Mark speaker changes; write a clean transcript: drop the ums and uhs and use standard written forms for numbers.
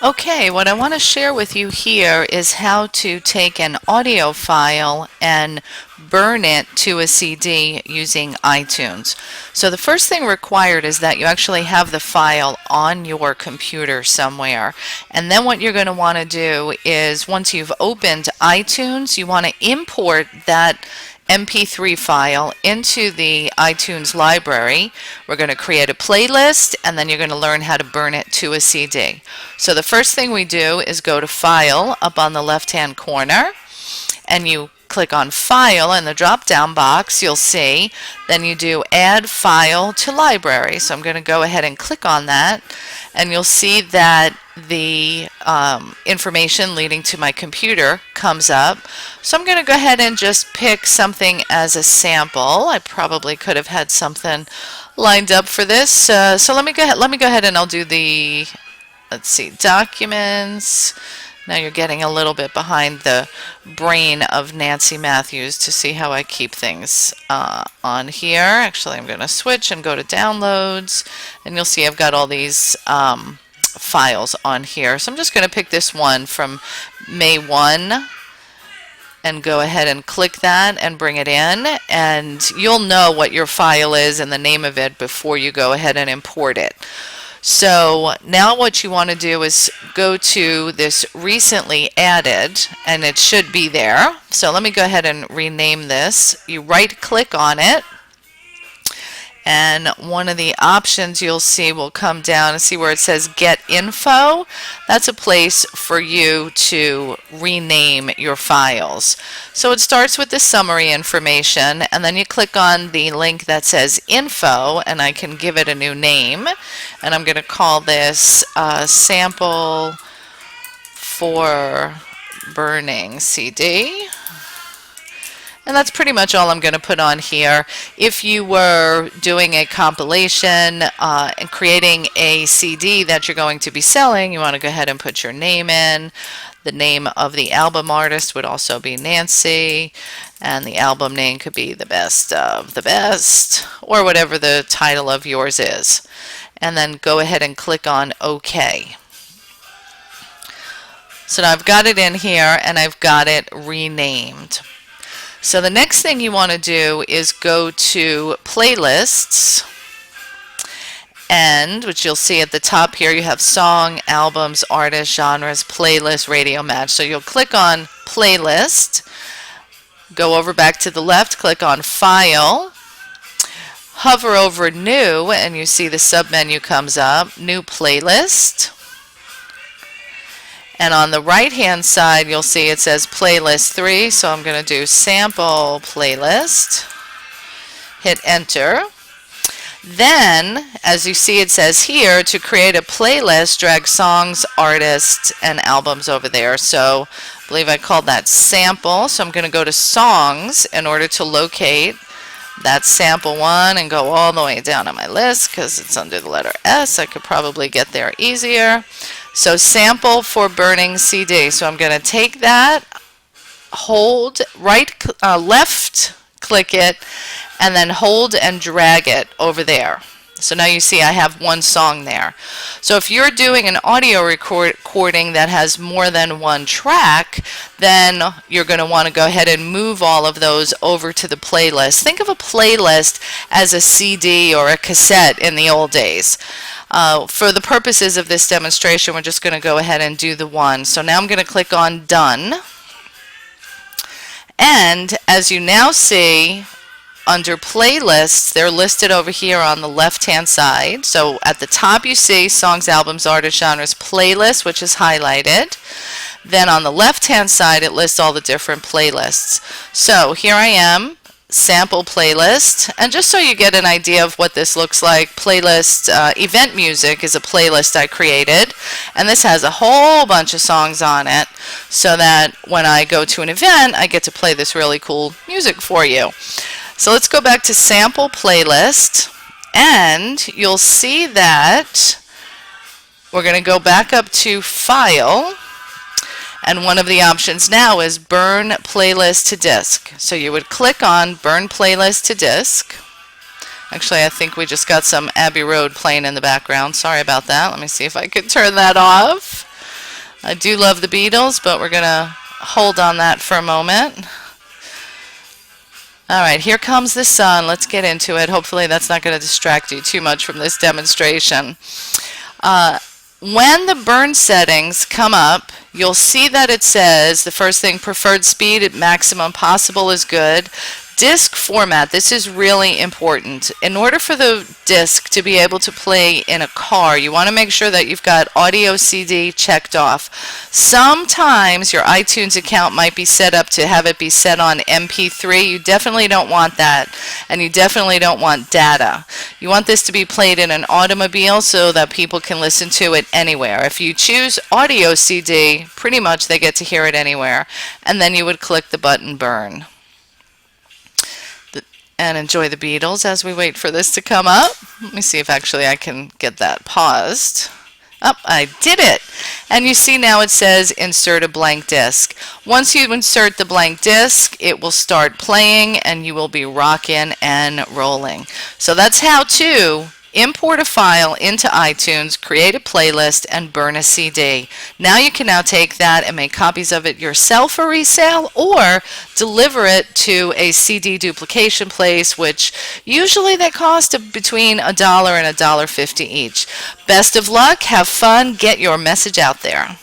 Speaker 1: Okay, what I want to share with you here is how to take an audio file and burn it to a CD using iTunes. So the first thing required is that you actually have the file on your computer somewhere. And then what you're going to want to do is once you've opened iTunes, you want to import that MP3 file into the iTunes library. We're going to create a playlist and then you're going to learn how to burn it to a CD. So the first thing we do is go to File up on the left hand corner and you click on File in the drop down box. You'll see then you do Add File to Library. So I'm going to go ahead and click on that and you'll see that the information leading to my computer comes up. So I'm going to go ahead and just pick something as a sample. I probably could have had something lined up for this. So let me go ahead and I'll do the, let's see, documents. Now you're getting a little bit behind the brain of Nancy Matthews to see how I keep things on here. Actually, I'm going to switch and go to downloads and you'll see I've got all these files on here. So I'm just going to pick this one from May 1 and go ahead and click that and bring it in, and you'll know what your file is and the name of it before you go ahead and import it. So now what you want to do is go to this recently added and it should be there. So let me go ahead and rename this. You right click on it and one of the options you'll see will come down and see where it says Get Info. That's a place for you to rename your files. So it starts with the summary information and then you click on the link that says Info and I can give it a new name and I'm going to call this Sample for Burning CD. And that's pretty much all I'm going to put on here. If you were doing a compilation and creating a CD that you're going to be selling, you want to go ahead and put your name in. The name of the album artist would also be Nancy, and the album name could be The Best of the Best, or whatever the title of yours is. And then go ahead and click on OK. So now I've got it in here and I've got it renamed. So the next thing you want to do is go to Playlists, and which you'll see at the top here you have Song, Albums, Artists, Genres, Playlist, Radio Match. So you'll click on Playlist, go over back to the left, click on File, hover over New, and you see the submenu comes up, New Playlist. And on the right hand side you'll see it says Playlist 3, so I'm going to do Sample Playlist, hit Enter. Then as you see it says here to create a playlist, drag songs, artists, and albums over there. So I believe I called that Sample, so I'm going to go to Songs in order to locate that sample one and go all the way down on my list because it's under the letter S. I could probably get there easier. So Sample for Burning CD. So I'm going to take that, hold, left click it, and then hold and drag it over there. So now you see I have one song there. So if you're doing an audio recording that has more than one track, then you're going to want to go ahead and move all of those over to the playlist. Think of a playlist as a CD or a cassette in the old days. For the purposes of this demonstration, we're just going to go ahead and do the one. So now I'm going to click on Done. And as you now see, under playlists, they're listed over here on the left hand side. So at the top you see Songs, Albums, Artists, Genres, Playlist, which is highlighted. Then on the left hand side it lists all the different playlists. So here I am, Sample Playlist, and just so you get an idea of what this looks like, playlist Event Music is a playlist I created, and this has a whole bunch of songs on it so that when I go to an event I get to play this really cool music for you. So let's go back to Sample Playlist, and you'll see that we're going to go back up to File, and one of the options now is Burn Playlist to Disk. So you would click on Burn Playlist to Disk. Actually, I think we just got some Abbey Road playing in the background. Sorry about that. Let me see if I can turn that off. I do love the Beatles, but we're going to hold on that for a moment. All right, here comes the sun. Let's get into it. Hopefully that's not going to distract you too much from this demonstration. When the burn settings come up, you'll see that it says, the first thing, preferred speed at maximum possible is good. Disc format, this is really important. In order for the disc to be able to play in a car, you want to make sure that you've got audio CD checked off. Sometimes your iTunes account might be set up to have it be set on MP3. You definitely don't want that, and you definitely don't want data. You want this to be played in an automobile so that people can listen to it anywhere. If you choose audio CD, pretty much they get to hear it anywhere, and then you would click the button burn. And enjoy the Beatles as we wait for this to come up. Let me see if actually I can get that paused. Oh, I did it. And you see now it says insert a blank disc. Once you insert the blank disc, it will start playing and you will be rocking and rolling. So that's how to import a file into iTunes, create a playlist, and burn a CD. Now you can now take that and make copies of it yourself for resale, or deliver it to a CD duplication place, which usually they cost between $1 and $1.50 each. Best of luck, have fun, get your message out there.